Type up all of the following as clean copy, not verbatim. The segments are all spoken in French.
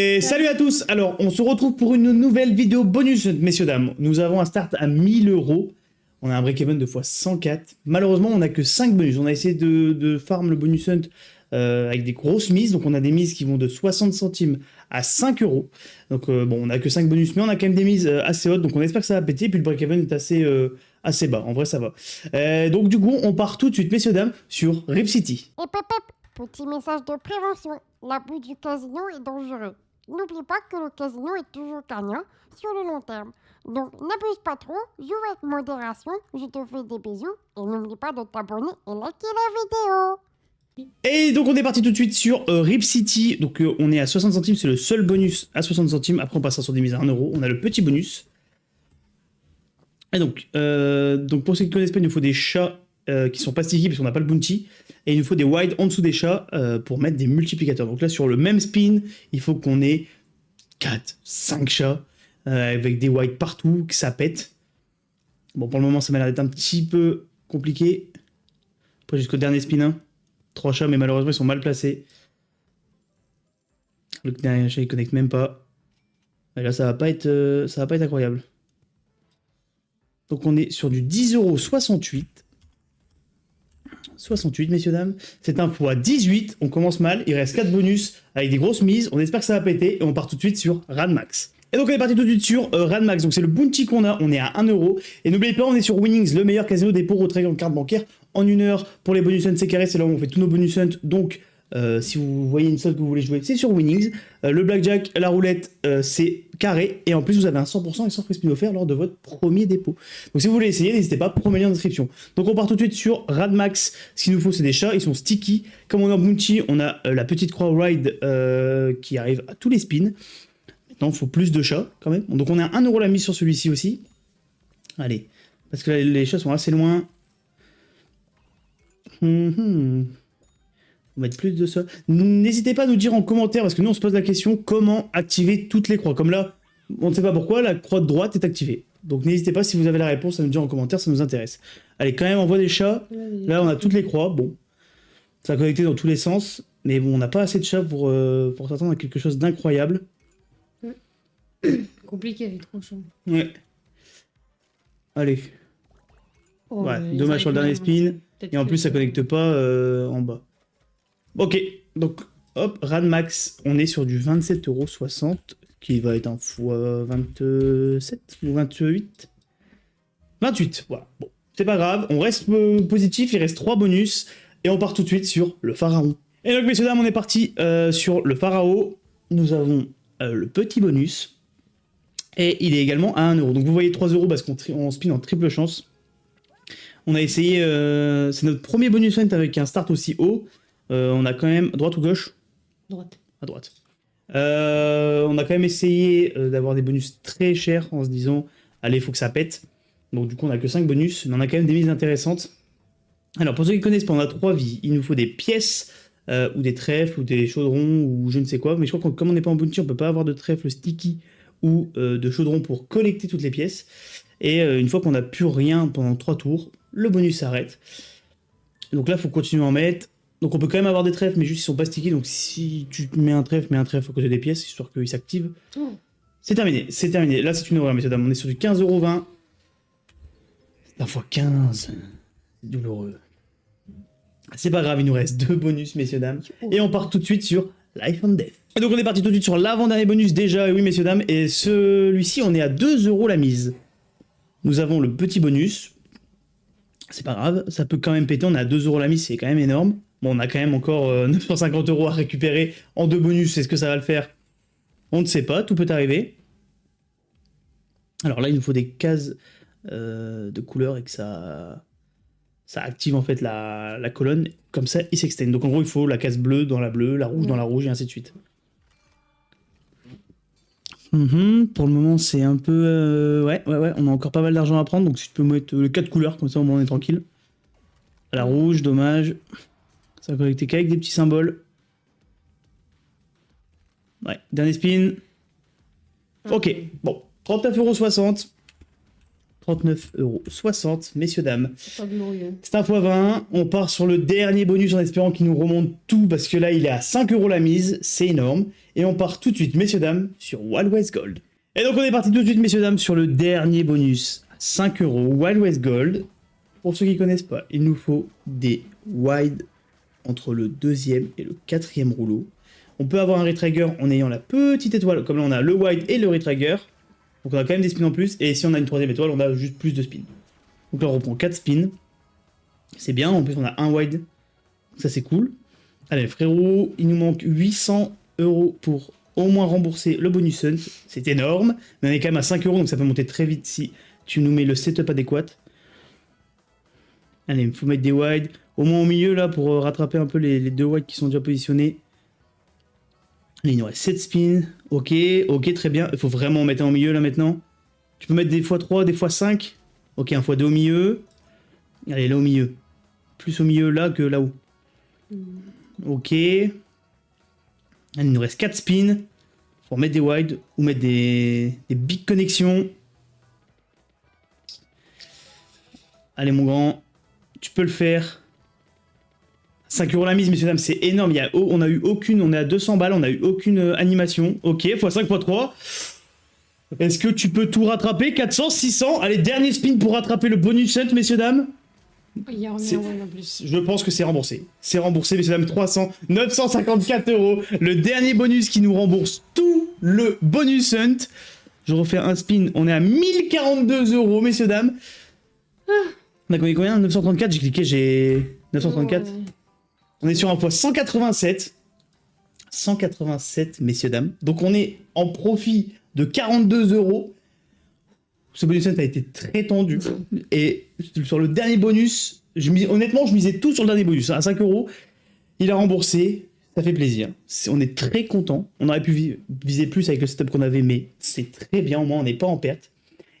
Et salut à tous. Alors, on se retrouve pour une nouvelle vidéo bonus, messieurs, dames. Nous avons un start à 1000 euros. On a un break-even de x104. Malheureusement, on n'a que 5 bonus. On a essayé de farm le bonus hunt avec des grosses mises. Donc, on a des mises qui vont de 60 centimes à 5 euros. Donc, bon, on n'a que 5 bonus, mais on a quand même des mises assez hautes. Donc, on espère que ça va péter. Puis, le break-even est assez bas. En vrai, ça va. Donc, du coup, on part tout de suite, messieurs, dames, sur Rip City. Et pep, petit message de prévention, l'abus du casino est dangereux. N'oublie pas que le casino est toujours gagnant sur le long terme. Donc n'abuse pas trop, joue avec modération, je te fais des bisous et n'oublie pas de t'abonner et liker la vidéo. Et donc on est parti tout de suite sur Rip City. Donc on est à 60 centimes, c'est le seul bonus à 60 centimes. Après on passera sur des mises à 1 euro. On a le petit bonus. Et donc pour ceux qui ne connaissent pas, il nous faut des chats qui sont pas sticky parce qu'on n'a pas le bounty. Et il nous faut des wide en dessous des chats pour mettre des multiplicateurs. Donc là sur le même spin, il faut qu'on ait 4, 5 chats avec des wide partout, que ça pète. Bon pour le moment ça m'a l'air d'être un petit peu compliqué. Après jusqu'au dernier spin 1. 3 chats, mais malheureusement, ils sont mal placés. Le dernier chat, il connecte même pas. Et là, ça va pas être incroyable. Donc, on est sur du 10,68 €. 68, messieurs, dames. C'est un fois 18. On commence mal. Il reste 4 bonus avec des grosses mises. On espère que ça va péter. Et on part tout de suite sur Radmax. Et donc, on est parti tout de suite sur Radmax. Donc, c'est le bounty qu'on a. On est à 1 euro. Et n'oubliez pas, on est sur Winnings, le meilleur casino dépôt retrait en carte bancaire en 1 heure. Pour les bonus hunt, c'est carré. C'est là où on fait tous nos bonus hunt. Donc, si vous voyez une somme que vous voulez jouer, c'est sur Winnings. Le blackjack, la roulette, c'est carré. Et en plus, vous avez un 100% et 100 free spin offert lors de votre premier dépôt. Donc, si vous voulez essayer, n'hésitez pas, premier lien en description. Donc, on part tout de suite sur Radmax. Ce qu'il nous faut, c'est des chats. Ils sont sticky. Comme on est en bounty, on a la petite croix ride qui arrive à tous les spins. Maintenant, il faut plus de chats quand même. Donc, on a 1 euro la mise sur celui-ci aussi. Allez, parce que là, les chats sont assez loin. On va mettre plus de ça. N'hésitez pas à nous dire en commentaire, parce que nous on se pose la question, comment activer toutes les croix. Comme là, on ne sait pas pourquoi, la croix de droite est activée. Donc n'hésitez pas si vous avez la réponse à nous dire en commentaire, ça nous intéresse. Allez, quand même, on voit des chats. Là, on a toutes les croix. Bon, ça va connecter dans tous les sens. Mais bon, on n'a pas assez de chats pour s'attendre à quelque chose d'incroyable. Compliqué avec trop chaud. Ouais. Allez. Oh, Ouais, dommage sur le dernier spin. Et en plus, ça connecte pas en bas. Ok, donc hop, Radmax, on est sur du 27,60 €, qui va être un fois 27 ou 28 28, voilà. Bon, c'est pas grave, on reste positif, il reste 3 bonus, et on part tout de suite sur le pharaon. Et donc, messieurs, dames, on est parti sur le pharaon. Nous avons le petit bonus, et il est également à 1 euro. Donc vous voyez 3 € parce qu'on spin en triple chance. On a essayé, c'est notre premier bonus hunt avec un start aussi haut. On a quand même... Droite ou gauche? Droite. À droite. On a quand même essayé d'avoir des bonus très chers en se disant allez, il faut que ça pète. Donc du coup, on a que 5 bonus, mais on a quand même des mises intéressantes. Alors, pour ceux qui connaissent pas, on a 3 vies. Il nous faut des pièces, ou des trèfles, ou des chaudrons, ou je ne sais quoi. Mais je crois que comme on n'est pas en bounty, on peut pas avoir de trèfle sticky ou de chaudron pour collecter toutes les pièces. Et une fois qu'on n'a plus rien pendant 3 tours, le bonus s'arrête. Donc là, il faut continuer à en mettre. Donc on peut quand même avoir des trèfles, mais juste ils sont pas sticky. Donc si tu mets un trèfle à côté des pièces, histoire qu'ils s'activent. C'est terminé, c'est terminé. Là, c'est une horreur, messieurs, dames. On est sur du 15,20 €. C'est un fois 15. C'est douloureux. C'est pas grave, il nous reste 2 bonus, messieurs, dames. Et on part tout de suite sur Life and Death. Et donc on est parti tout de suite sur l'avant-dernier bonus déjà, oui, messieurs, dames. Et celui-ci, on est à 2 € la mise. Nous avons le petit bonus. C'est pas grave, ça peut quand même péter. On est à 2 € la mise, c'est quand même énorme. Bon, on a quand même encore 950 € à récupérer en 2 bonus. Est-ce que ça va le faire? On ne sait pas, tout peut arriver. Alors là, il nous faut des cases de couleur et que ça active en fait la colonne. Comme ça, il s'extend. Donc en gros, il faut la case bleue dans la bleue, la rouge dans la rouge et ainsi de suite. Pour le moment, c'est un peu... ouais, on a encore pas mal d'argent à prendre. Donc si tu peux mettre le 4 couleurs, comme ça au moins on est tranquille. La rouge, dommage. Ça va connecter qu'avec des petits symboles. Ouais, dernier spin. Ok, bon. 39,60 €. 39,60 €, messieurs, dames. C'est pas glorieux. C'est un x20. On part sur le dernier bonus en espérant qu'il nous remonte tout parce que là, il est à 5 € la mise. C'est énorme. Et on part tout de suite, messieurs, dames, sur Wild West Gold. Et donc, on est parti tout de suite, messieurs, dames, sur le dernier bonus. 5 € Wild West Gold. Pour ceux qui ne connaissent pas, il nous faut des wild entre le deuxième et le quatrième rouleau. On peut avoir un retrigger en ayant la petite étoile, comme là on a le wide et le retrigger. Donc on a quand même des spins en plus, et si on a une troisième étoile, on a juste plus de spins. Donc là on reprend 4 spins. C'est bien, en plus on a un wide. Ça c'est cool. Allez frérot, il nous manque 800 € pour au moins rembourser le bonus hunt. C'est énorme, mais on est quand même à 5 €, donc ça peut monter très vite si tu nous mets le setup adéquat. Allez, il faut mettre des wide, au moins au milieu là, pour rattraper un peu les deux wide qui sont déjà positionnés. Allez, il nous reste 7 spins. Ok, très bien. Il faut vraiment en mettre un au milieu là maintenant. Tu peux mettre des x3, des x5. Ok, un x2 au milieu. Allez, là au milieu. Plus au milieu là que là-haut. Ok. Allez, il nous reste 4 spins. Faut mettre des wide ou mettre des big connexions. Allez, mon grand. Tu peux le faire. 5 € la mise, messieurs, dames, c'est énorme. On a eu aucune, on est à 200 balles, on a eu aucune animation. Ok, x5, x3. Est-ce que tu peux tout rattraper? 400, 600. Allez, dernier spin pour rattraper le bonus hunt, messieurs, dames. Il y a remis un win en plus. Je pense que c'est remboursé. C'est remboursé, messieurs, dames, 300, 954 €. Le dernier bonus qui nous rembourse tout le bonus hunt. Je refais un spin, on est à 1042 €, messieurs, dames. On a combien? 934, j'ai cliqué, j'ai 934. Ouais. On est sur un poids 187. 187, messieurs, dames. Donc on est en profit de 42 €. Ce bonus hunt a été très tendu. Et sur le dernier bonus, honnêtement, je misais tout sur le dernier bonus. À 5 €, il a remboursé. Ça fait plaisir. On est très content. On aurait pu viser plus avec le setup qu'on avait, mais c'est très bien. Au moins, on n'est pas en perte.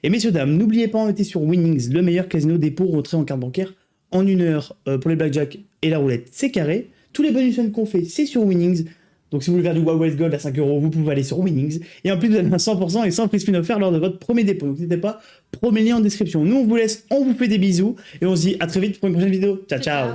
Et messieurs, dames, n'oubliez pas, on était sur Winnings, le meilleur casino dépôt retrait en carte bancaire en 1 heure pour les blackjack et la roulette, c'est carré. Tous les bonus qu'on fait, c'est sur Winnings. Donc si vous voulez faire du Wild West Gold à 5 €, vous pouvez aller sur Winnings. Et en plus, vous avez un 100% et 100 free spin offert lors de votre premier dépôt. Donc n'hésitez pas, premier lien en description. Nous, on vous laisse, on vous fait des bisous. Et on se dit à très vite pour une prochaine vidéo. Ciao, ciao.